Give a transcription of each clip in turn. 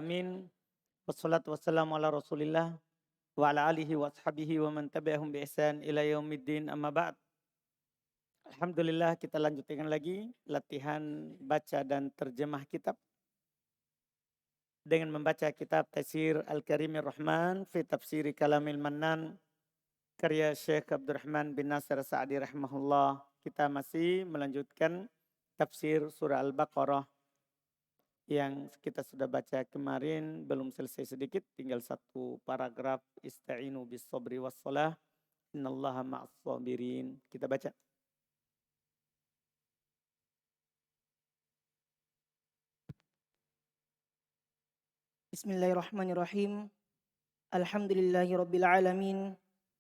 alamin. Wassalatu wassalamu ala Rasulillah wa ala alihi wa ashabihi wa man tabi'ahum bi ihsan ila yaumiddin, amma ba'd. Alhamdulillah, kita lanjutkan lagi latihan baca dan terjemah kitab dengan membaca kitab Tafsir Al-Karimir Rahman fi Tafsiri Kalamil Mannan karya Syekh Abdurrahman bin Nasir Sa'di rahimahullah. Kita masih melanjutkan tafsir surah Al-Baqarah yang kita sudah baca kemarin, belum selesai sedikit, tinggal satu paragraf. Ista'inu bis sabri was salah, innallaha ma'as sabirin. Kita baca. Bismillahirrahmanirrahim. Alhamdulillahi rabbil alamin.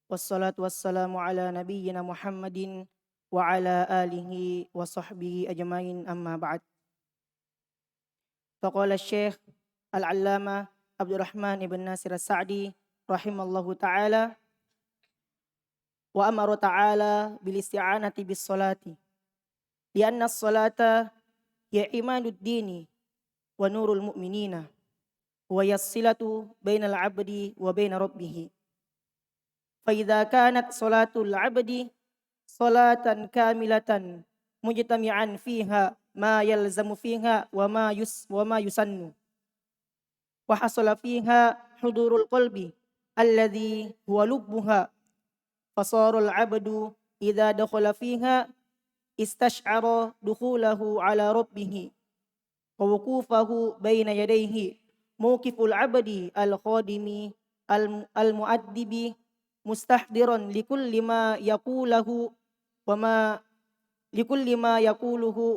Wassalatu wassalamu ala nabiyyina Muhammadin wa ala alihi wa sahbihi ajmain, amma ba'd. Faqala Syekh Al-Allamah Abdurrahman ibn Nasir As-Sa'di rahimallahu ta'ala, wa amara ta'ala bil isti'anati bis salati lianna as-salata hiya imadud dini wa nurul mu'minina wa yassilatu bainal abdi wa baina rabbih. Fa idza kanat salatul abdi salatan kamilatan mujtami'an fiha ma yalzamu fiha wa ma yusannu wa hasala fiha hudurul qalbi alladhi huwa lubbuha, fasara al-'abdu idza dakhala fiha istash'ara dukhulahu ala rabbih wa wuqufahu baina yadayhi mawqiful 'abdi al-khadimi al-mu'addibi mustahdiran likulli ma yaquluhu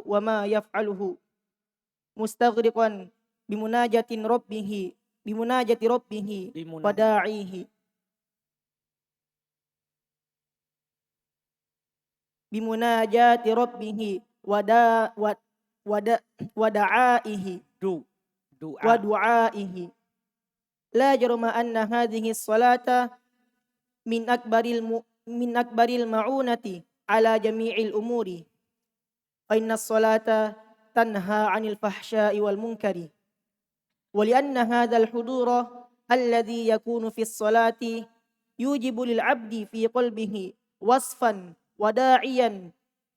wa ma yaf'aluhu mustaghriqan bimunajati rabbih wa da'ihi bimunajati rabbih wa da'ihi wa du'aihi. La jarama anna hadhihi as-salata min akbaril ma'unati ala jami'il umuri. Fa inna as-salata tanha 'anil fahsya'i wal munkari. Wa li'anna hadzal hudura alladhi yakunu fi as-salati yujibu lil 'abdi fi qalbihi wasfan wa da'iyan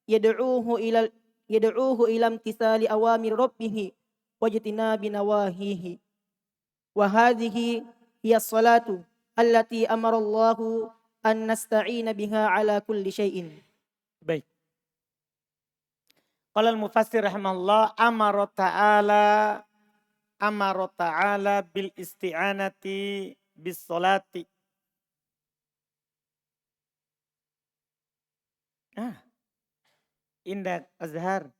yad'uhu ila imtithali awamir rabbih wajtinabi nawahihi. Wa hadhihi hiya as-salatu allati amara Allahu an nasta'ina biha ala kulli syai'in. Baik. Qala al-mufassir rahimahullah, amara ta'ala bil isti'anati bis salati. Indah Azhar.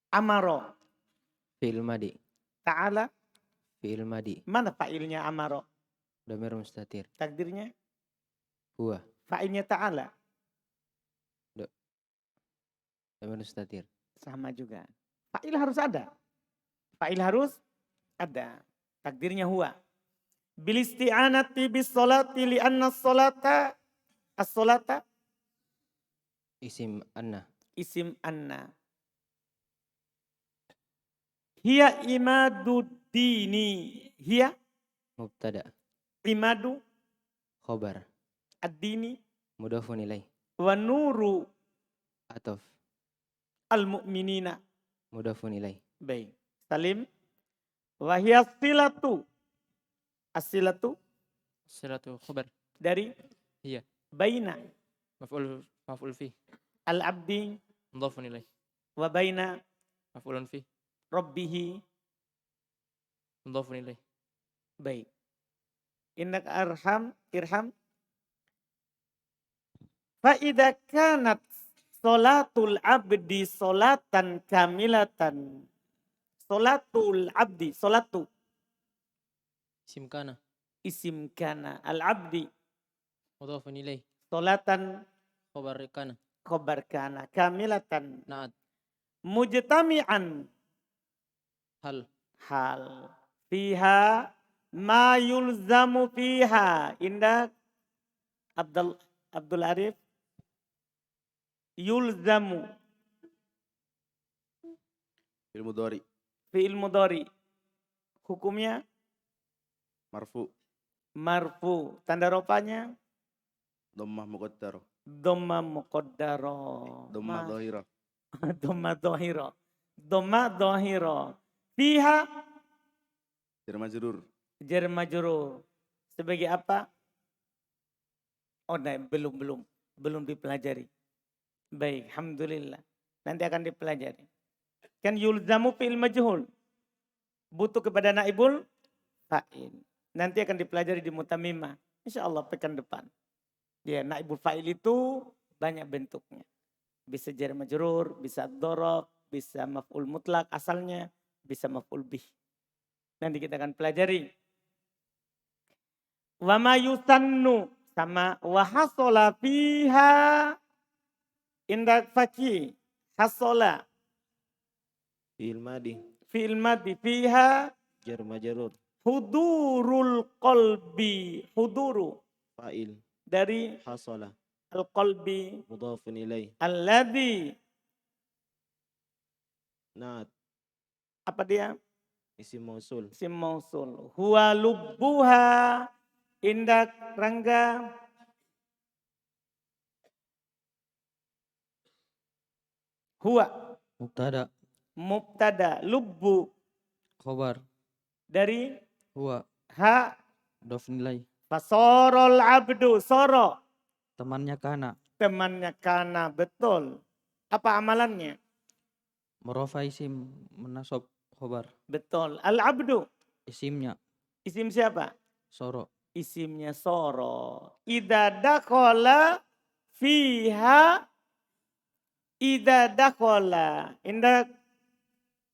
Amaro. Fi'il madi. Ta'ala. Fi'il madi. Mana fa'ilnya amaro? Dhamir mustatir. Takdirnya? Huwa. Fa'ilnya ta'ala? Dhamir mustatir. Sama juga. Fa'il harus ada. Fa'il harus ada. Takdirnya huwa. Bil isti'anati bis salati li'anna as-salata as-salata Isim anna. isim anna. Hiya imadu dini. Hiya Mubtada. imadu Khobar. ad-dini Mudhafun ilaih. wa nuru Atof. al-mu'minina. Mudhafun ilaih. Baik. Salim. Wa hiya silatu. As-silatu Silatu khabar. dari Iya. baina Maf'ul fi. al-abdi Mudhafun ilaih. wa baina Maf'ulun fi. rabbihi. Mudhafun ilaih. Baik. Innak irham. Fa idza kanat salatul abdi salatan kamilatan. Salatul abdi, salatu Isim kana. isim kana, al-abdi Mudhafun ilaih. salatan Khabar kana. khobar kana, kamilatan Na'at. mujtami'an Hal. hal fiha ma yulzamu fiha. Indah Abdul Arif. Yulzamu Fi'il mudhari. Fi'il mudhari. Hukumnya Marfu. marfu. Tanda rofanya Dhammah muqaddar. dhamma muqaddaro. Dhammah dhahirah. Dhamma dhahira. Dhamma dhahira. Fiha Jar majrur. jar majrur. Sebagai apa? Oh, nah, belum dipelajari. Baik, alhamdulillah. Nanti akan dipelajari. Kan yulzamu fi'il majhul. Butuh kepada naibul fa'il. Nanti akan dipelajari di mutamimah. Insyaallah pekan depan. Ya, naibul fa'il itu banyak bentuknya. Bisa jar majrur, bisa dzaraf, bisa maf'ul mutlak asalnya, bisa maf'ul bih. Nanti kita akan pelajari. Wa ma yusannu sama wa hasala fiha indak faqih hasala Fi'il madi. fi'il madhi fiha Jar majrur. hudurul qalbi. Huduru Fa'il. dari Hasala. al-qalbi Mudhafun ilaih. alladhi. Naat. Apa dia? Isim mausul. Isim mausul. Huwa lubbuha indak rangga. Huwa Mubtada. mubtada lubbu Khobar. dari Huwa. ha Mudhaf nilai. fasorol abdu soro Temannya kana. temannya kana. Betul. Apa amalannya? Murafa isim menasab khobar. Betul. Al abdu Isimnya isim siapa? soro. Isimnya soro. Idza dakhala fiha idza dakhala indak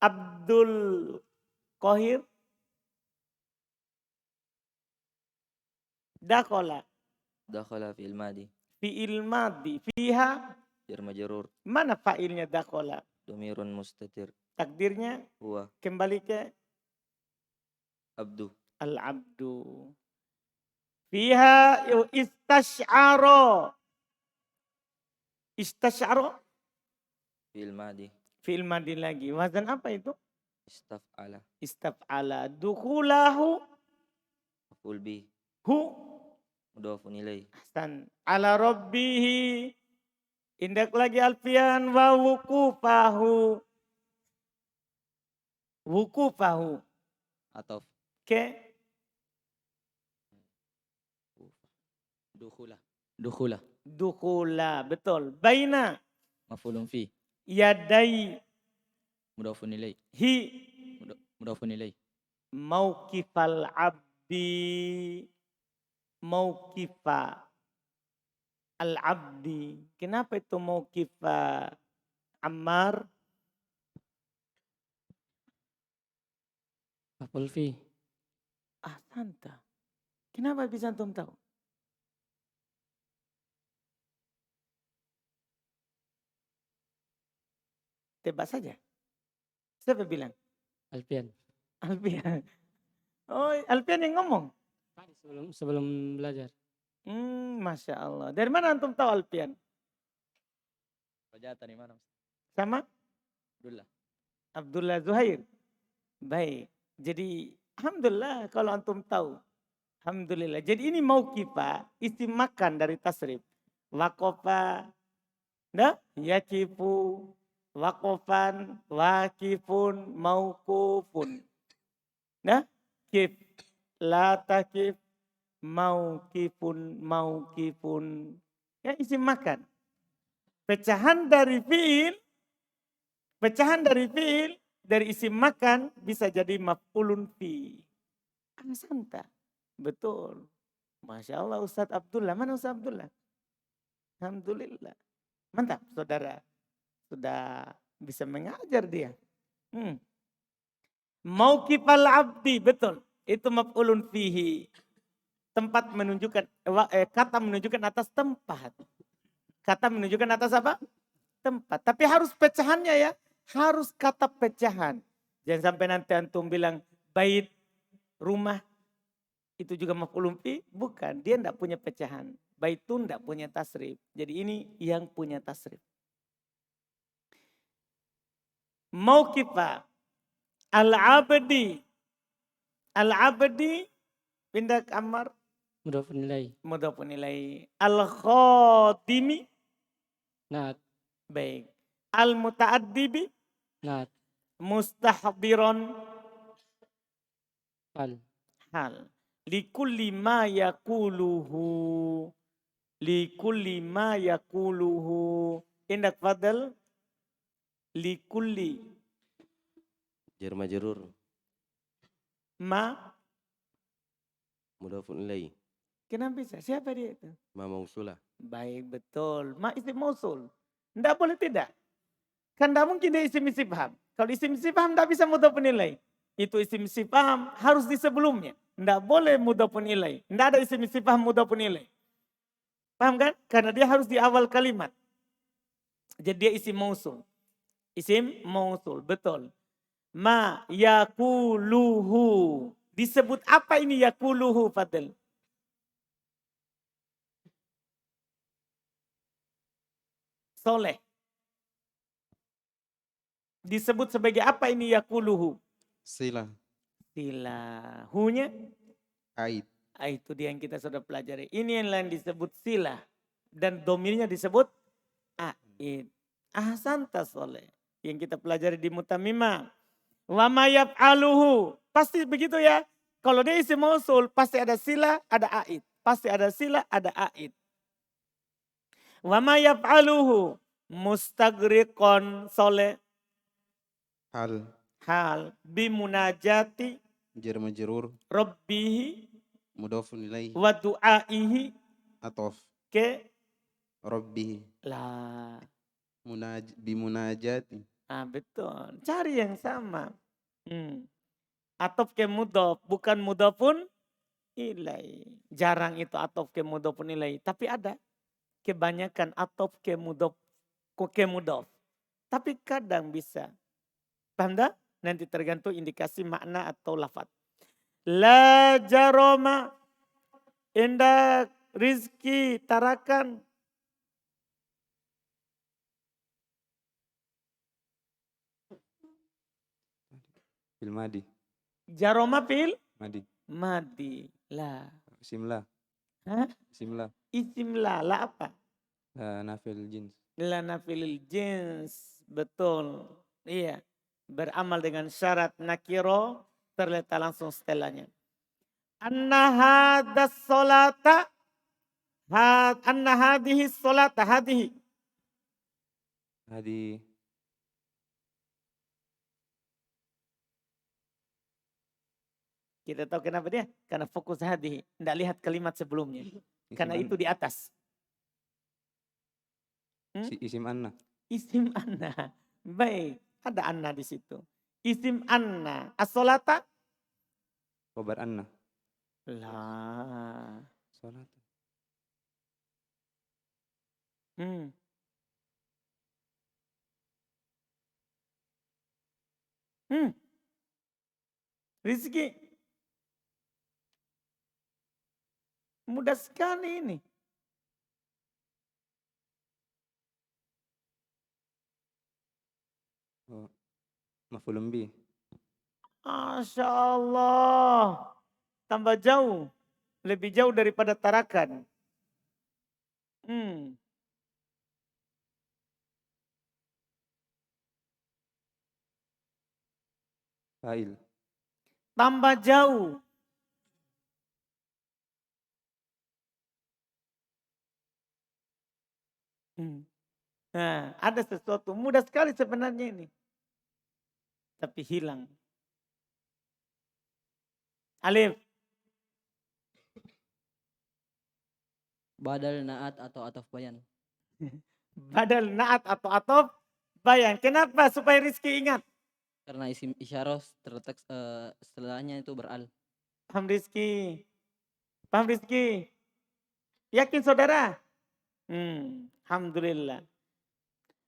Abdul Qahir dakhala Dakhala fi'il madi. fi'il madhi fiha Jar majrur. mana fa'ilnya dakhala? Dhamirun mustatir. Takdirnya Huwa kembali ke abdu. al-abdu. Fiha istash'ara. Istash'ara Fi'il madi. fi'il madhi lagi. Wazan apa itu? Istaf'ala. Istaf'ala. Dukhulahu Maf'ul bih. hu Mudhafun ilaih. ahsan. Ala rabbihi. Indak lagi alfian wa wukufahu. Wukufahu. Ataf. Ke Dukhula. Dukhula. dukhula. Betul. Baina Maf'ulun fi. yadai Mudhafun ilai. hi Mudhafun ilai. mauqifal abdi. Mauqifa al-abdi. Kenapa itu mauqifa Ammar? Maf'ul fi. Ah, santa. Kenapa bisa antum tahu? Tebak saja. Siapa bilang? Alfian. Alpian. Oh, Alpian yang ngomong. Sebelum belajar. Masya Allah. Dari mana antum tahu Alpian? Rajatan di mana? Sama Abdullah. Abdullah Zuhair. Baik. Jadi alhamdulillah kalau antum tahu. Alhamdulillah. Jadi ini mauqifa, isim makan dari tasrif. Waqafa, nah, yakifu, waqafan, waqifun, mauqufun. Nah, kif, la takif, mauqifun, mauqifun. Ya isim makan. Pecahan dari fiil dari isim makan bisa jadi maf'ulun fi. Santa. Betul. Masya Allah Ustadz Abdullah. Mana Ustadz Abdullah? Alhamdulillah. Mantap saudara. Sudah bisa mengajar dia. Mauqifal abdi. Betul. Itu maf'ulun fihi. Tempat menunjukkan, kata menunjukkan atas tempat. Kata menunjukkan atas apa? Tempat. Tapi harus pecahannya ya. Harus kata pecahan. Jangan sampai nanti antum bilang bait, rumah. Itu juga maf'ulun fi. Bukan. Dia tidak punya pecahan. Baitun tidak punya tasrif. Jadi ini yang punya tasrif. Mauqifah. Al-abdi. Al-abdi pindah kamar Mudhafun ilaih. mudhafun ilaih. Al-khadimi. Naat. Baik. Al-muta'addibi. Naat. Mustahdiron. Fal. Hal. Likulli ma yakuluhu. Likulli ma yakuluhu. Indak fadal. Likulli Jar majrur. ma. Mudhafun ilaih. Kenapa bisa? Siapa dia itu? Ma mausulah. Baik, betul. Ma isim mausul. Tidak boleh tidak. Kan tidak mungkin dia isim istifham. Kalau isim istifham tidak bisa mudhafun ilaih. Itu isim istifham harus di sebelumnya. Tidak boleh mudhafun ilaih. Tidak ada isim istifham mudhafun ilaih. Paham kan? Karena dia harus di awal kalimat. Jadi dia isim mausul. Isim mausul, betul. Ma yakuluhu. Disebut apa ini yakuluhu, Fadil? Soleh. Disebut sebagai apa ini yakuluhu? Sila. Sila. Hunya? Aid. Itu dia yang kita sudah pelajari. Ini yang lain disebut sila. Dan domirnya disebut aid. Ahsanta soleh. Yang kita pelajari di mutamimah. Wa ma yaf'aluhu. Pasti begitu ya. Kalau dia isim mausul pasti ada sila, ada aid. Pasti ada sila, ada aid. Wa ma yaf'aluhu. Mustagriqon soleh. Hal. Hal bimunajati Jar majrur. rabbihi Mudhafun ilaih. wa du'aihi Atof. ke Rabbi. la. Bimunajati. Betul. Cari yang sama. Atof ke mudhof, bukan mudhofun ilai. Jarang itu atof ke mudhofun ilai. Tapi ada. Kebanyakan atof ke mudhof. Tapi kadang bisa. Paham tak? Nanti tergantung indikasi makna atau lafaz. La jaroma. Indak rizki tarakan. Fil madi. Jaroma fil Madi. madi. La. Simla. Hah? Simla. Isim la. La apa? Nafil jins. La nafilil jins. Betul. Iya. Beramal dengan syarat nakiro. Terletak langsung setelahnya. Anna hadas solata. Anna hadihi solata. Hadihi. Hadi. Kita tahu kenapa dia? Karena fokus hadihi. Tidak lihat kalimat sebelumnya. Karena itu di atas. Isim anna. Isim anna. Baik. Ada anna di situ. Isim anna. As-solata. Khobar anna. Lah. Salat. Rizki. Mudah sekali ini. Maf'ulun bih. Masya Allah. Tambah jauh. Lebih jauh daripada tarakan. Fa'il. Tambah jauh. Nah, ada sesuatu mudah sekali sebenarnya ini. Tapi hilang. Alif. Badal naat atau ataf bayan. Badal naat atau atof bayan. Kenapa? Supaya Rizki ingat. Karena isim isyarah terletak setelahnya itu beral. Paham Rizki? Paham Rizki? Yakin saudara? Alhamdulillah.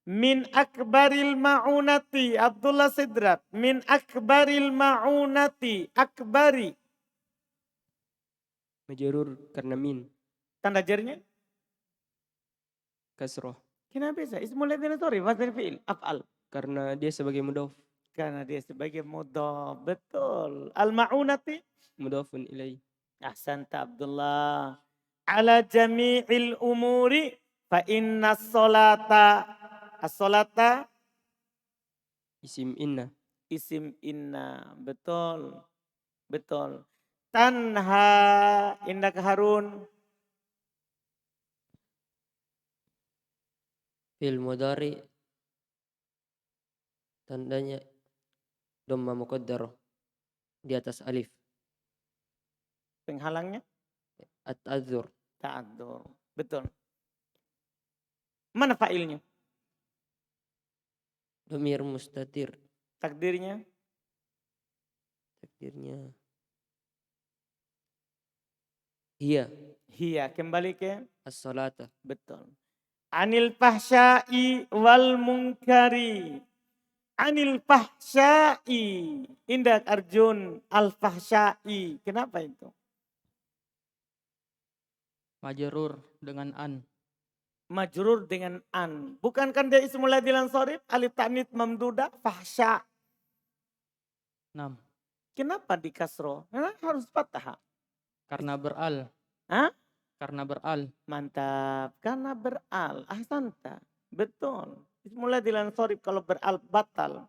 Min akbaril ma'unati. Abdullah Sidrat. Min akbaril ma'unati. Akbari. Majrur karena min. Tanda jarnya? Kasroh. Kenapa bisa? Ismul ladzi sorry. Wazir fi'il. Af'al. Karena dia sebagai mudhof. Karena dia sebagai mudhaf. Betul. Al-ma'unati. mudhafun ilaih. Ahsanta Abdullah. Ala jami'il umuri fa inna as-salata. As-salata Isim inna. isim inna. Betul. Betul. Tanha indak Harun. Fil mudhari tandanya dhamma muqaddarah di atas alif. Penghalangnya At-ta'adzur. ta'adzur. Betul. Mana fa'ilnya? Dhamir mustatir. Takdirnya Takdirnya hiya hiya. Kembali ke as-salata. betul. Anil fahsyai wal munkari. Anil fahsyai. Indak Arjun al fahsyai. Kenapa itu? Majrur dengan an. Majrur dengan an. Bukankah dia ismul ladilan sorif? Alif ta'nits mamduda fahsya. 6. Kenapa di kasro? Harus fathah. Karena beral. Hah? Karena beral. Mantap. Karena beral. Ahsanta. Betul. Ismul ladilan sorif kalau beral batal.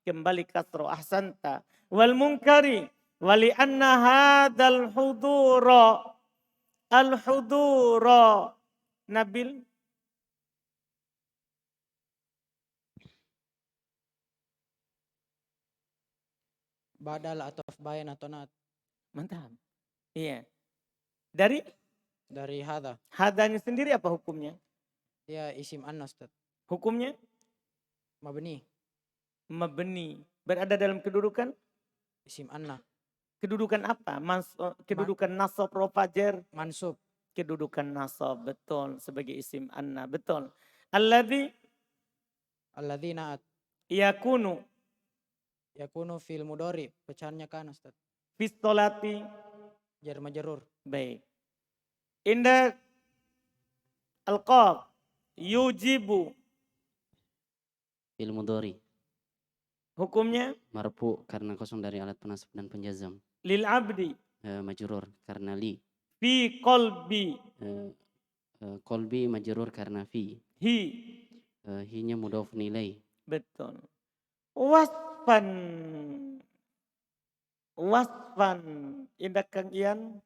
Kembali kasro. Ahsanta. Wal munkari. Wali anna hadal hudura. Al hudura. Nabil. Badal atau bayan atau nat Mantap. Iya. Dari dari hadanya sendiri apa hukumnya? dia isim anna Ustaz. Hukumnya Mabni mabni. Berada dalam kedudukan? isim anna. Kedudukan apa? Kedudukan nasab rofajer. Mansub Kedudukan nasab. Betul. Sebagai isim anna. Betul. Alladhi alladzina yakunu yakunu fil mudhari pecahannya kan Ustaz. fistolati. Jar majrur. Baik. Indah al-qaf yujibu. Fil mudhari Hukumnya marfu karena kosong dari alat penasab dan penjazam. lil abdi. Majrur karena li. Fi qalbi. Kolbi majrur karena fi. Hi. Hinya mudhafun ilaih. Betul. Wasfan. Wasfan. Indah Kang Ian.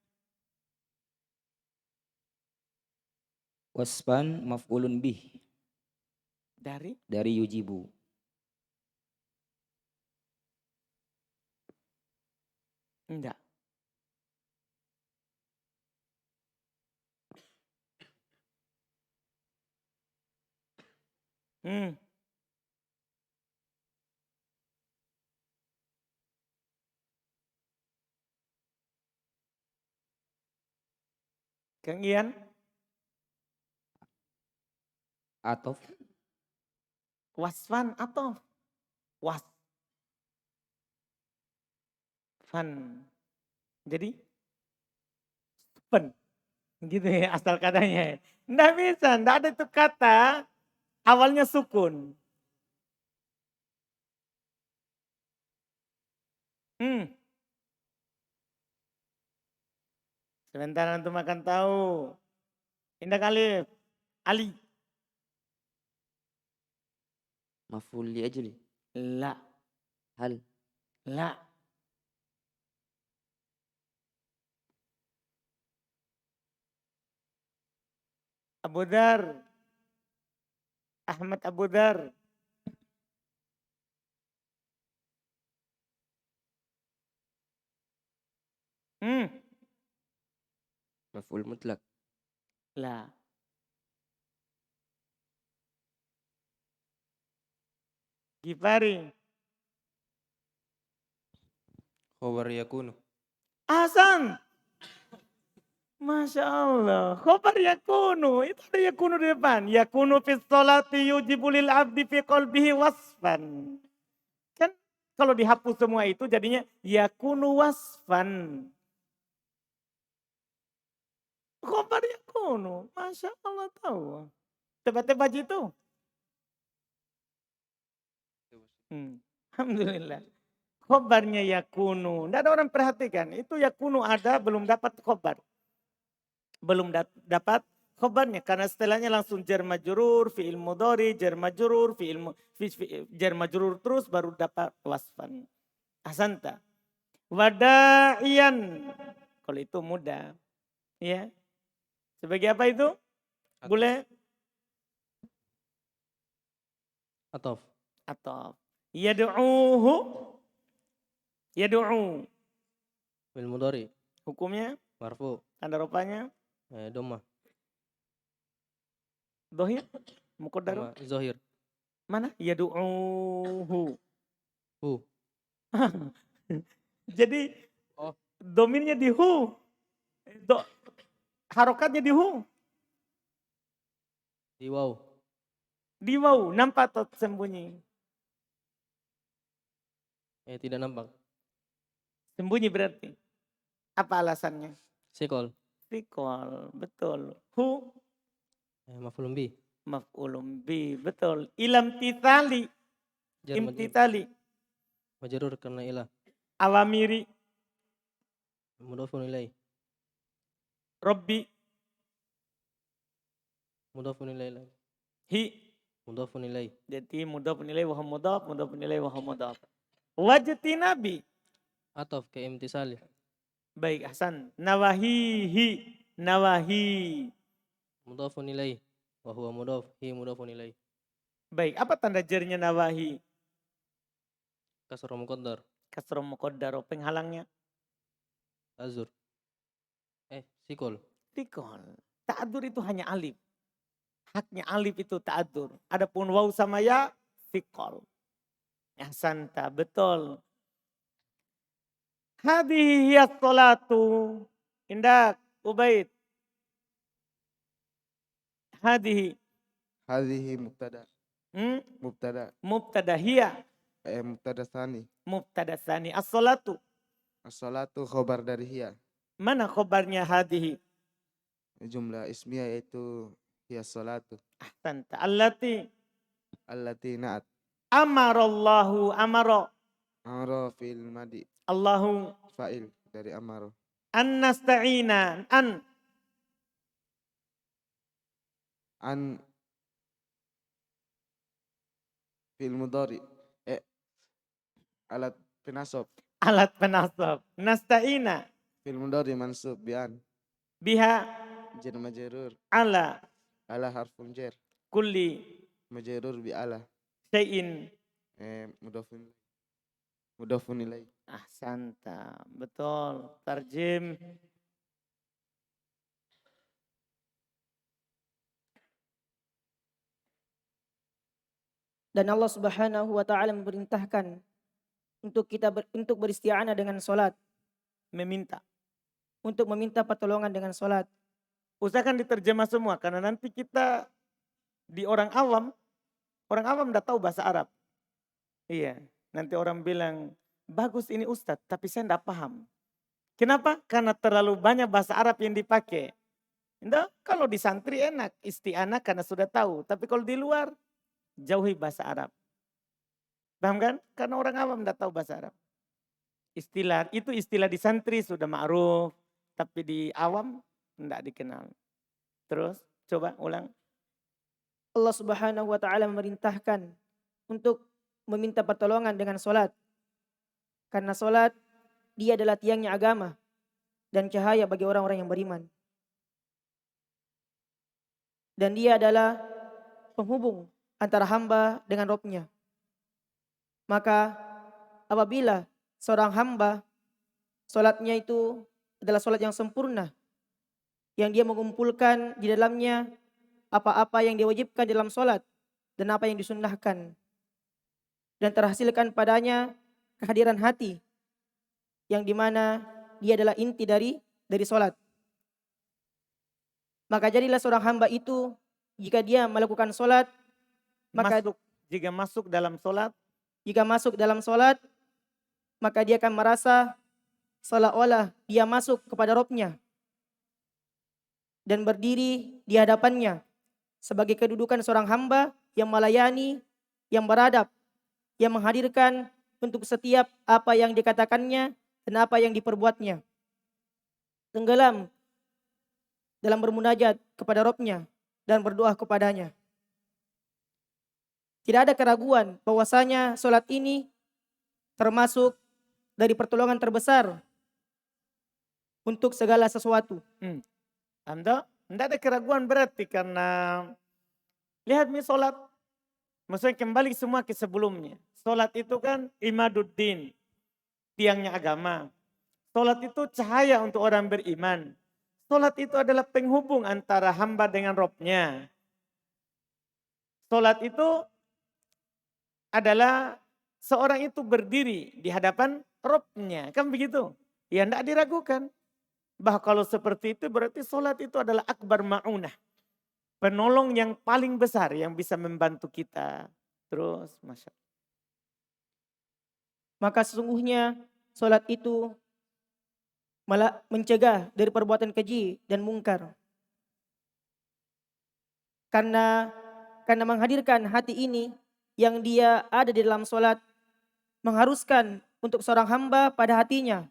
Wasfan maf'ulun bih Dari yujibu. enggak. Kang Ian. Atof Wasfan atau wasfan. Jadi pen. Gitu ya asal katanya. Nggak bisa, nggak ada itu kata awalnya sukun. Sebentar antum akan tahu. Indah Alif. Ali. maf'ul li ajli. La. Hal La. Abu Dhar. Ahmad Abu Dhar. maf'ul mutlak. La. Gifari. Khobar yakunu. Hasan. Masya Allah. Khobar yakunu. Itu ada yakunu di depan. Yakunu fi sholati yujibulil abdi fi qalbihi wasfan. Kan kalau dihapus semua itu jadinya yakunu wasfan. Khobar yakunu. Masya Allah tahu. Tebak-tebak itu. Alhamdulillah. Khobarnya yakunu. Tidak ada orang perhatikan. Itu yakunu ada, belum dapat khobar. Belum dapat khobarnya. Karena setelahnya langsung jar majrur, fi'il mudhari, jar majrur, jar majrur terus baru dapat wasfan. Ahsanta. Wada'iyan. Kalau itu mudah. Ya. Sebagai apa itu? Boleh? Atof. Atau yad'uhu. Yad'u. Fil mudhari. Hukumnya, Marfu. tanda rupanya, Dhammah. dohir, muqaddar. Sama zohir. Mana? Yad'uhu. Hu. Jadi Oh. domirnya di hu. Harokatnya di hu. Di waw. Di waw. Nampak atau sembunyi? Tidak nampak. Sembunyi berarti. Apa alasannya? Sikol. Sikol. Betul. Hu. Maf'ulun bi. Maf'ulun bi. Betul. Ilam titali. Jar majrur. Imtitali. Majrur karena ilah. Awamiri. Mudhafun ilaih. Rabbi. Mudhafun ilaih. Hi. Mudhafun ilaih. Jadi mudhafun ilaih wa huwa mudhaf, mudhafun ilaih wa huwa mudhaf. Wajtinabi. Atof ke imtisali. Baik, Hasan. Nawahihi. Nawahi. Mudhafun ilaih. Wa huwa mudhaf. Hi mudhafun ilaih. Baik, apa tanda jarnya nawahi? Kasrah muqaddar. Kasroh muqaddar, penghalangnya. Azur. Sikol. Tikol. Ta'adur itu hanya alif. Haknya alif itu ta'adur. Adapun waw sama ya, tikol. Ahsanta, betul. Hadihi hiya sholatu. Indak, Ubaid. Hadihi. Hadhihi mubtada. Mubtada. Mubtada hiya. Mubtada tsani. Mubtada tsani. As-sholatu. As-salatu khobar dari hiya. Mana khobarnya hadihi? Jumlah ismiyah yaitu hiya salatu. Ahsanta. Allati. Allati na'at. Amarallahu amaro. Amara fil madi. Allahu. Fa'il dari amaro. An nasta'ina. An fil mudhari. Alat penasab. Alat penasab. Nasta'ina. Fil mudhari mansub bi an. Biha. Jar majrur. Ala. Ala harfun jar. Kulli. Majrur bi ala. Syai'in. Mudhafun ilaih. Ahsanta. Betul. Tarjim. Dan Allah Subhanahu wa taala memerintahkan untuk kita untuk beristi'anah dengan salat, Meminta. untuk meminta pertolongan dengan salat. Usahakan diterjemah semua. Karena nanti kita di orang awam tidak tahu bahasa Arab. Iya. Nanti orang bilang, bagus ini Ustadz, tapi saya tidak paham. Kenapa? Karena terlalu banyak bahasa Arab yang dipakai. Nah, kalau di santri enak, isti'anah karena sudah tahu. Tapi kalau di luar, jauhi bahasa Arab. Paham kan? Karena orang awam tidak tahu bahasa Arab. Itu istilah di santri sudah ma'ruf, tapi di awam tidak dikenal. Terus, coba ulang. Allah Subhanahu wa taala memerintahkan untuk meminta pertolongan dengan salat. Karena salat dia adalah tiangnya agama dan cahaya bagi orang-orang yang beriman. Dan dia adalah penghubung antara hamba dengan Rabb-Nya. Maka apabila seorang hamba salatnya itu adalah salat yang sempurna, yang dia mengumpulkan di dalamnya apa-apa yang diwajibkan dalam salat dan apa yang disunnahkan, dan terhasilkan padanya kehadiran hati yang dimana dia adalah inti dari salat. Maka jadilah seorang hamba itu jika dia melakukan salat, maka Jika masuk dalam salat, maka dia akan merasa seolah-olah dia masuk kepada Rabb-Nya dan berdiri di hadapannya sebagai kedudukan seorang hamba yang melayani, yang beradab, yang menghadirkan untuk setiap apa yang dikatakannya dan apa yang diperbuatnya. Tenggelam dalam bermunajat kepada Robnya dan berdoa kepadanya. Tidak ada keraguan bahwasanya solat ini termasuk dari pertolongan terbesar untuk segala sesuatu. Anda tidak ada keraguan berarti karena lihat nih solat. Maksudnya kembali semua ke sebelumnya. Solat itu kan imaduddin, tiangnya agama. Solat itu cahaya untuk orang beriman. Solat itu adalah penghubung antara hamba dengan Robnya. Solat itu adalah seorang itu berdiri di hadapan Robnya. Kan begitu? Ya tidak diragukan. Bahwa kalau seperti itu berarti solat itu adalah akbar ma'unah. Penolong yang paling besar yang bisa membantu kita. Terus, Masya Allah. Maka sesungguhnya solat itu malah mencegah dari perbuatan keji dan mungkar. Karena menghadirkan hati ini yang dia ada di dalam solat mengharuskan untuk seorang hamba pada hatinya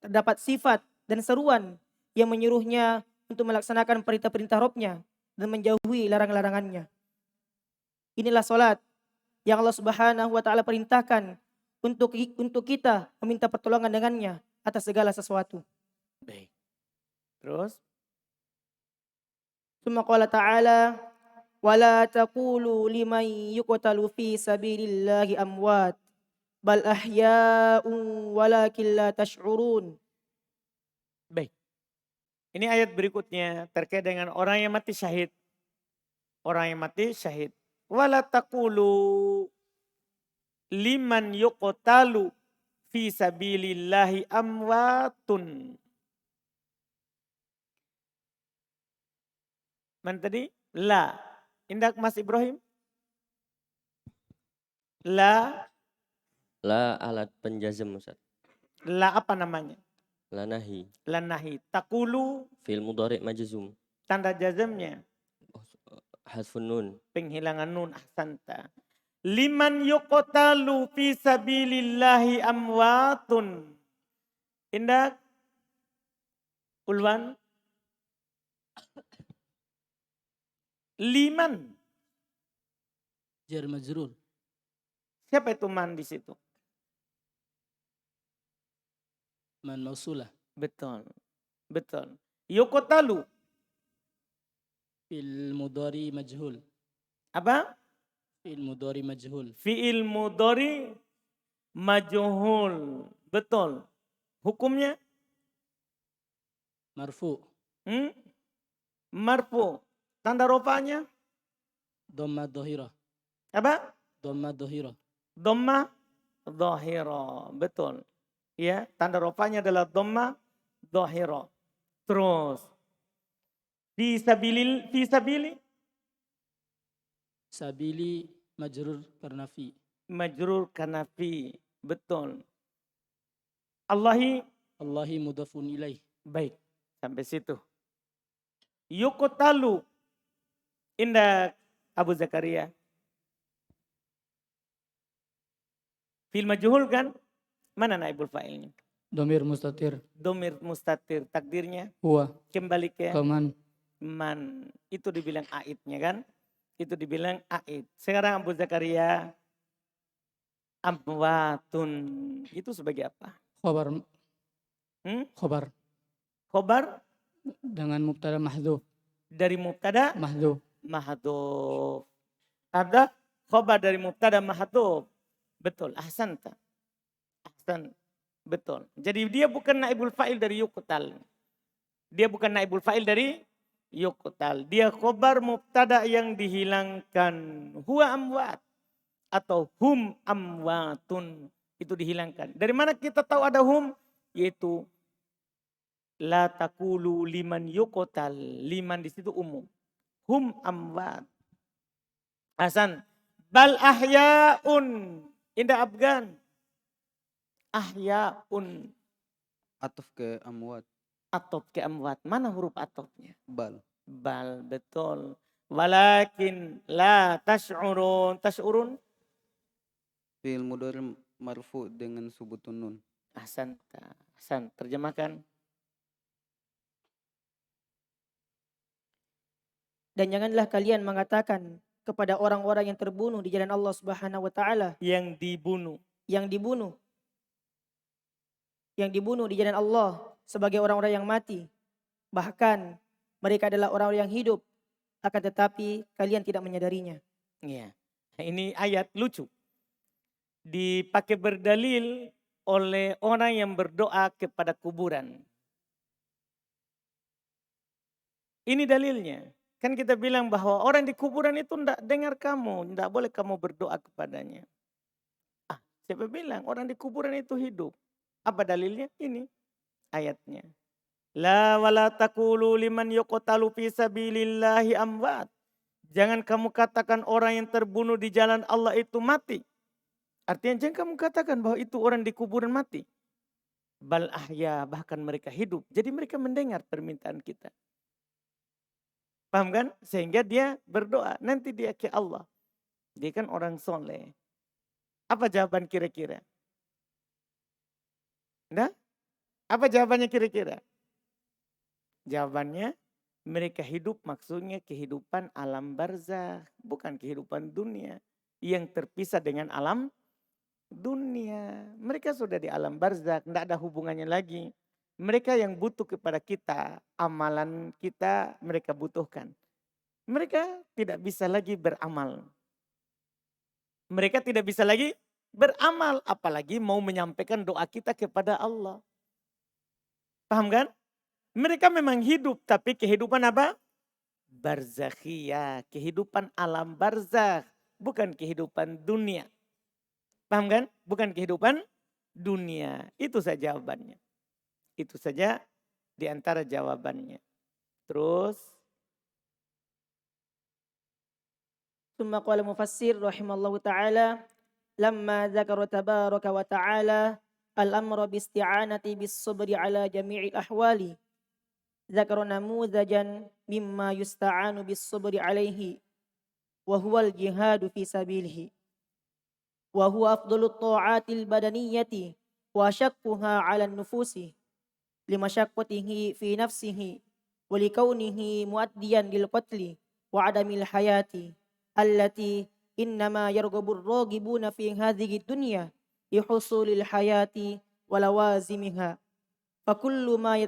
terdapat sifat dan seruan yang menyuruhnya untuk melaksanakan perintah-perintah Robnya dan menjauhi larang-larangannya. Inilah solat yang Allah Subhanahu wa Ta'ala perintahkan untuk kita meminta pertolongan dengannya atas segala sesuatu. Baik. Terus? Summa qala ta'ala wala taqulu liman yuqtalu fi sabilillahi amwat bal ahya'un walakin la tash'urun. Baik. Ini ayat berikutnya terkait dengan orang yang mati syahid. Orang yang mati syahid. Wala taqulu liman yuqtalu fi sabilillahi amwatun. Mana tadi? La. Indak Mas Ibrahim? La. La alat penjazam Ustaz. La apa namanya? La nahi. La nahi. Takulu Fi'il mudhari' majzum. tanda jazamnya. Hadfun nun. Penghilangan nun ahsanta. Liman yuqtalu fi sabilillahi amwatun. Indak? Ulwan? Liman. Jar majrur. Siapa itu man di situ? Man mausulah. Betul. Betul. Yuqtalu. Fil mudhari majhul. Apa? Fil mudhari majhul. Fi'il mudhari majhul. Betul. Hukumnya? Marfu. Marfu. Tanda rofanya? Dhamma dhahira. Apa? Dhamma dhahira. Dhamma dhahira. Betul. Ya, tanda rofanya adalah dhamma dhahira. Terus. Fi sabili Sabili majrur karena fi. majrur karena fi. Betul. Allahi. Allahi mudhafun ilaih. Baik. Sampai situ. Yuqtalu. Indah Abu Zakaria. Fil majhul kan? Mana naibul fa'ilnya? Domir mustatir. Domir mustatir. Takdirnya Huwa. kembali ke Kaman. man. Itu dibilang aidnya kan? Itu dibilang aid. Sekarang Abu Zakaria. Amwatun. Itu sebagai apa? Khobar. Khobar. Khobar Dengan mubtada mahdhuf. dari mubtada Mahdhuf. mahdhuf. Ada khobar dari mubtada mahdhuf. Betul. Ahsan. Ahsan. Betul. Jadi dia bukan naibul fa'il dari yuqtal. Dia bukan naibul fa'il dari yuqtal. Dia khobar mubtada yang dihilangkan. Huwa amwat. Atau hum amwatun. Itu dihilangkan. Dari mana kita tahu ada hum? Yaitu la taqulu liman yuqtal. Liman di situ umum. Hum amwat. Hasan. Bal ahya'un. Indah Afgan. Ahyaun. Atuf ke amwat. Atof ke amwat. Mana huruf atofnya? Bal. Bal. Betul. Walakin la tash'urun. Tash'urun. Fi'il mudhari marfu dengan subutun nun. Ahsan. Ahsan. Terjemahkan. Dan janganlah kalian mengatakan kepada orang-orang yang terbunuh di jalan Allah Subhanahu wa taala, Yang dibunuh. yang dibunuh di jalan Allah sebagai orang-orang yang mati. Bahkan mereka adalah orang-orang yang hidup, akan tetapi kalian tidak menyadarinya. Ya. Ini ayat lucu. Dipakai berdalil oleh orang yang berdoa kepada kuburan. Ini dalilnya. Kan kita bilang bahwa orang di kuburan itu tidak dengar kamu. Tidak boleh kamu berdoa kepadanya. Siapa bilang orang di kuburan itu hidup? Apa dalilnya? Ini ayatnya. La wala taqulu liman yuqtalu fi sabilillahi amwat. Jangan kamu katakan orang yang terbunuh di jalan Allah itu mati. Artinya jangan kamu katakan bahwa itu orang di kuburan mati. Bal ahya, bahkan mereka hidup. Jadi mereka mendengar permintaan kita. Paham kan? Sehingga dia berdoa. Nanti dia ke Allah. Dia kan orang soleh. Apa jawaban kira-kira? Nah, apa jawabannya kira-kira? Jawabannya, mereka hidup maksudnya kehidupan alam barzakh, bukan kehidupan dunia yang terpisah dengan alam dunia. Mereka sudah di alam barzakh, tidak ada hubungannya lagi. Mereka yang butuh kepada kita, amalan kita mereka butuhkan. Mereka tidak bisa lagi beramal. Mereka tidak bisa lagi beramal, apalagi mau menyampaikan doa kita kepada Allah. Paham kan? Mereka memang hidup, tapi kehidupan apa? Barzakhiyah, kehidupan alam barzakh, bukan kehidupan dunia. Paham kan? Bukan kehidupan dunia. Itu saja jawabannya. Itu saja di antara jawabannya. Terus. Tsumma qala mufassir rahimallahu ta'ala, lamma dzakara tabaraka wa ta'ala al-amra bi isti'anati bis sabri ala jami'il ahwali. Dzakara namudzajan mimma yusta'anu bis sabri alaihi wa huwa al-jihadu fi sabilihi. Wa huwa afdalut ta'atil badaniyati wa syakkuha 'ala an-nufusi limasyaqqatihi fi nafsihi wa likaunihi muaddiyan lil qatli wa 'adamil hayati allati innama yarghabur raghibuna fi hadhihi dunya li husulil hayati wa lawazimiha. Fakullu ma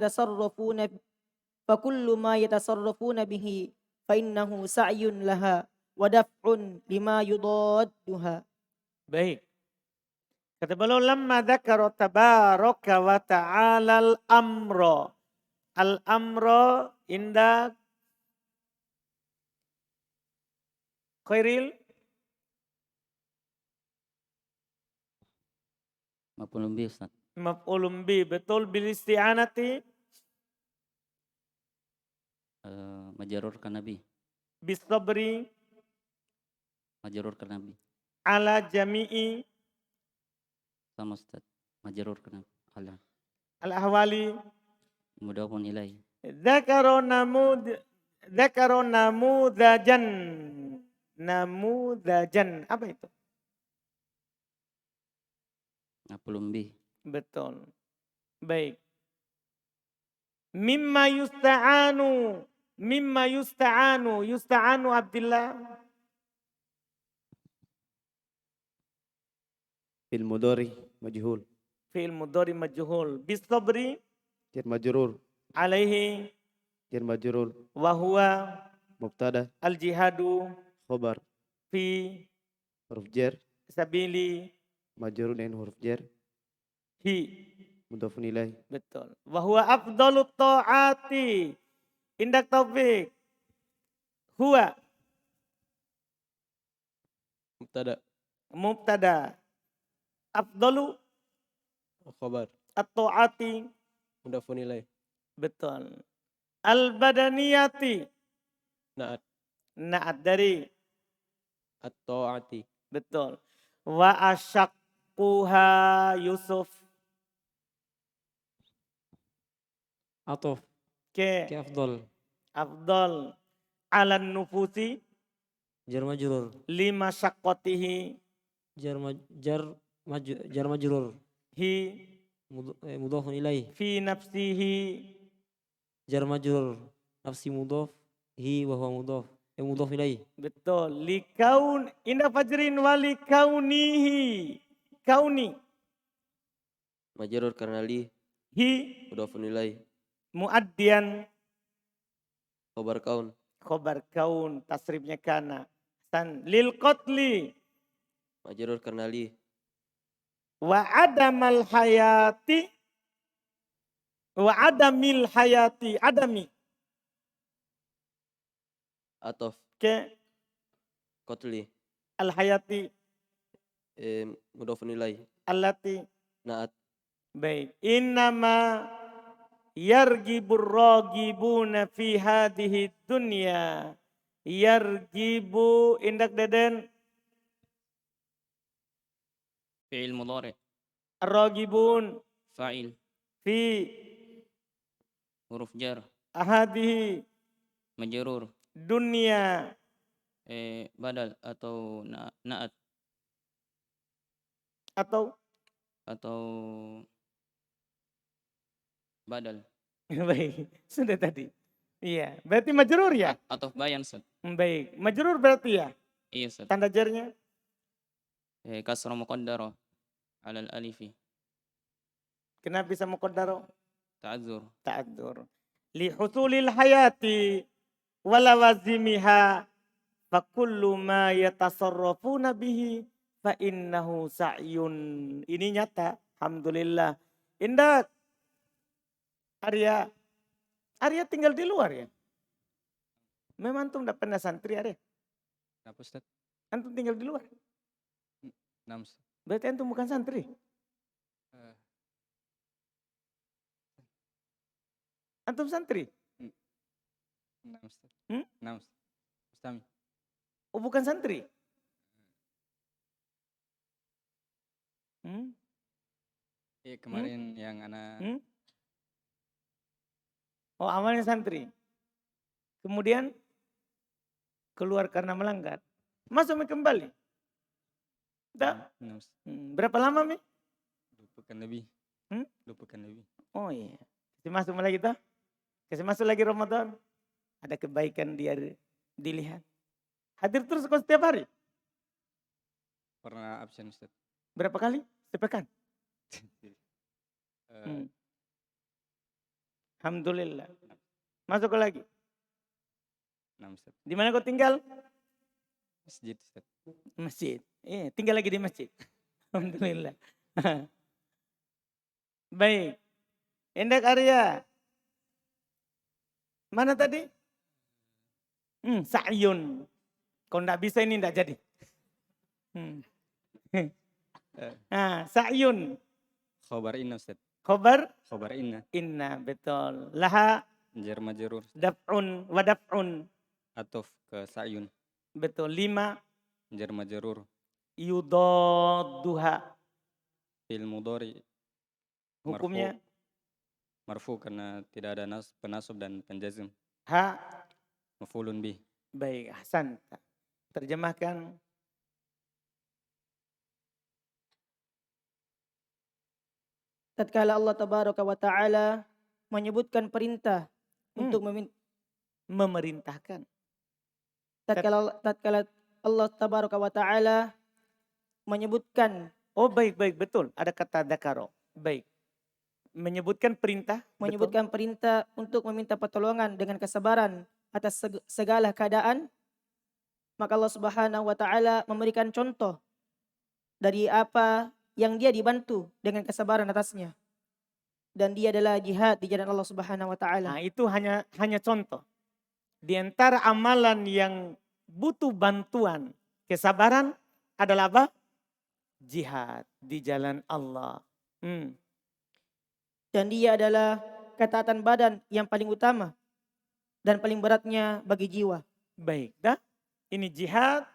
yatasarrafuna bihi fa innahu sa'yun laha wa daf'un lima yudadduha. Baik. Kata beliau, lamma dzakara tabaraka wa ta'ala al-amra. Al-amra inda khairil Maf'ulun bih, Ustaz. maf'ulun bi, betul, bil isti'anati Majarur ke Nabi. bis sabri Majarur ke Nabi. ala jami'i Sama Ustaz. Majarur ke Nabi. Allah. al-ahwali. Mudhafun ilaih. Dzakara namudzajan. Namudzajan. Apa itu? Maf'ulun bih. Betul. Baik. Mimma yusta'anu. Mimma yusta'anu. Yusta'anu Abdillah. Fil mudhari majhul. Fi'il mudhari majhul. Bis sabri Jar majrur. alaihi Jar majrur. wa huwa Mubtada. al-jihadu Khobar. fi Huruf jar. sabili Majrur dengan huruf jar. hi. Mudhafun ilaih. Betul. Wa huwa afdalut ta'ati. Indak taufik. Huwa Mubtada. mubtada. Afdalu Khabar. at-ta'ati. Mudafun ilaih. Betul. Al-badaniyati. Na'at. Na'at dari. At-ta'ati. Betul. Wa asyakkuha Yusuf. Atof. Ke Afdol. afdal. Alan nufusi. Jar majrur. Lima syakotihi. Jar jar majrur. Hi Mudhafun ilaih. fi nafsihi. Jar majrur. Nafsi mudhaf. Hi wa huwa mudhaf. Mudhaf ilaih. Betul. Likaun indah fajrin wali kaunihi. Kauni. Majrur karena li. Hi Mudhafun ilaih. muaddian. Khobar kaun. Khobar kaun. Tasrifnya kana. San lil qatli. Majrur karena li. Wa adamal hayati. Wa adamil hayati. Adami. Atof. Ke Qatli. al hayati. Mudhafun ilaih. Allati. Naat. Baik. Innama yargibur ragibuna fi hadhihi dunya. Yargibu indak deden. Fi'il mudhari. Ar-ragibun Fa'il. fi Huruf jar. hadhihi Majrur. dunya. Badal atau na'at Atau atau badal. baik. Sudah tadi. Iya. Berarti majrur ya? Atau bayan Ustaz. Baik. Majrur berarti ya? Iya Ustaz. Tanda jarnya? Kasra muqaddara 'ala al-alifi. Kenapa bisa muqaddaro? Ta'adzur. Ta'adzur. Li husulil hayati walawazimiha fa kullu ma yatasarrafuna bihi fa innahu sa'yun. Ini nyata. Alhamdulillah. Indak. Arya. Arya tinggal di luar ya? Memang antum tidak pernah santri Arya? Kenapa Ustaz? Antum tinggal di luar? Enam Ustaz. Berarti antum bukan santri? Antum santri? Enam Ustaz. Hmm? Enam Ustaz. Mustami. Oh bukan santri? Hmm? Iya kemarin yang anak Hmm? Oh awalnya santri. Kemudian keluar karena melanggar. Masuk kembali. Tak? enam Ustaz. Berapa lama Mi? Lupakan Nabi. Hmm? Lupakan Nabi. Oh iya. Kasih masuk mulai kita. Kasih masuk lagi Ramadan. Ada kebaikan dia dilihat. Hadir terus kok setiap hari? Pernah absen Ustaz. Berapa kali? Sepekan? Alhamdulillah. Masuk lagi. Enam Ustaz. Di mana kau tinggal? Masjid Ustaz. Masjid. Tinggal lagi di masjid. Alhamdulillah. Baik. Indak Arya. Mana tadi? Sa'yun. Kalau enggak bisa ini enggak jadi. Sa'yun. Khobar inna Ustaz. Khobar? Khobar inna. Inna, betul. Laha Jar majrur. daf'un wa daf'un. Atof ke sa'yun. Betul. 5. Jar majrur. Yudadduha. Fi'il mudhari. Hukumnya? Marfu karena tidak ada penasab dan penjazm. Ha. Maf'ulun bih. Baik, Hasan. Terjemahkan. Tatkala Allah Tabaraka wa Ta'ala menyebutkan perintah untuk memerintahkan. Tatkala Allah Tabaraka wa Ta'ala menyebutkan. Oh baik, betul. Ada kata dakaro. Baik. Menyebutkan perintah. Menyebutkan perintah untuk meminta pertolongan dengan kesabaran atas segala keadaan. Maka Allah Subhanahu wa Ta'ala memberikan contoh dari apa yang dia dibantu dengan kesabaran atasnya. Dan dia adalah jihad di jalan Allah Subhanahu wa Ta'ala. Nah, itu hanya contoh. Di antara amalan yang butuh bantuan, kesabaran adalah apa? Jihad di jalan Allah. Dan dia adalah ketaatan badan yang paling utama dan paling beratnya bagi jiwa. Baik, dah. Ini jihad,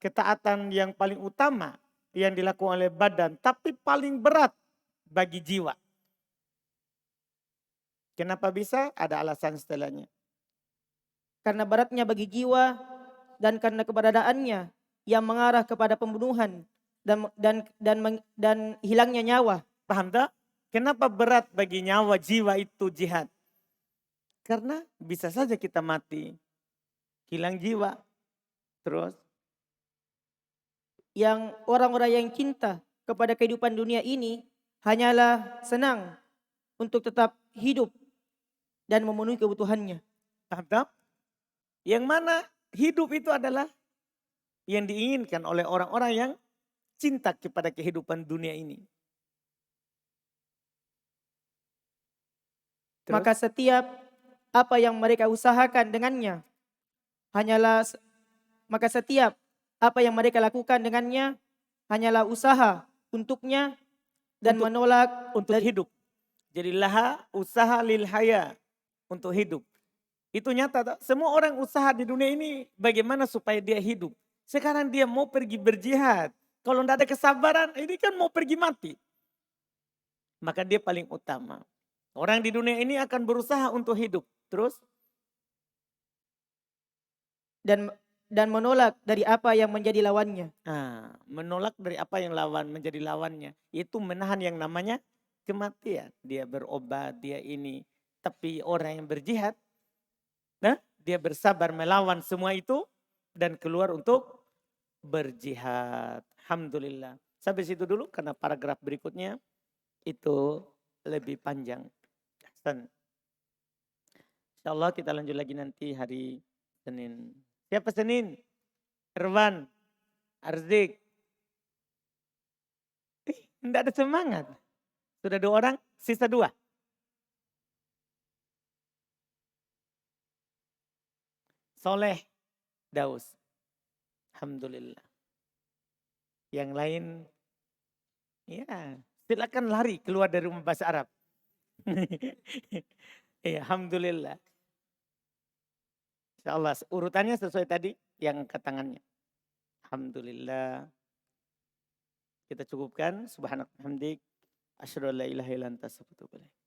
ketaatan yang paling utama yang dilakukan oleh badan, tapi paling berat bagi jiwa. Kenapa bisa? Ada alasan setelahnya. Karena beratnya bagi jiwa dan karena keberadaannya yang mengarah kepada pembunuhan dan hilangnya nyawa. Paham tak? Kenapa berat bagi nyawa jiwa itu jihad? Karena bisa saja kita mati, hilang jiwa. Terus Yang orang-orang yang cinta kepada kehidupan dunia ini hanyalah senang untuk tetap hidup dan memenuhi kebutuhannya. paham tak? Yang mana hidup itu adalah yang diinginkan oleh orang-orang yang cinta kepada kehidupan dunia ini. Terus? Maka setiap apa yang mereka usahakan dengannya maka setiap apa yang mereka lakukan dengannya hanyalah usaha untuknya dan menolak untuk hidup. Jadi laha usaha lil haya, untuk hidup. Itu nyata tak? Semua orang usaha di dunia ini bagaimana supaya dia hidup. Sekarang dia mau pergi berjihad. Kalau tidak ada kesabaran, ini kan mau pergi mati. Maka dia paling utama. Orang di dunia ini akan berusaha untuk hidup. Terus? Dan menolak dari apa yang menjadi lawannya. Nah, menolak dari apa yang menjadi lawannya. Itu menahan yang namanya kematian. Dia berobat, dia ini. Tapi orang yang berjihad, nah, dia bersabar melawan semua itu dan keluar untuk berjihad. Alhamdulillah. Sampai situ dulu karena paragraf berikutnya itu lebih panjang. Insyaallah kita lanjut lagi nanti hari Senin. Siapa Senin? Irwan, Arzik. Tidak ada semangat. Sudah 2 orang, sisa 2. Soleh, Daus. Alhamdulillah. Yang lain, ya silakan lari keluar dari rumah bahasa Arab. Ya, alhamdulillah. Insyaallah urutannya sesuai tadi yang angkat tangannya. Alhamdulillah. Kita cukupkan. Subhanallah. Asyhadu an la ilaha illa anta astaghfiruka wa atubu ilaik.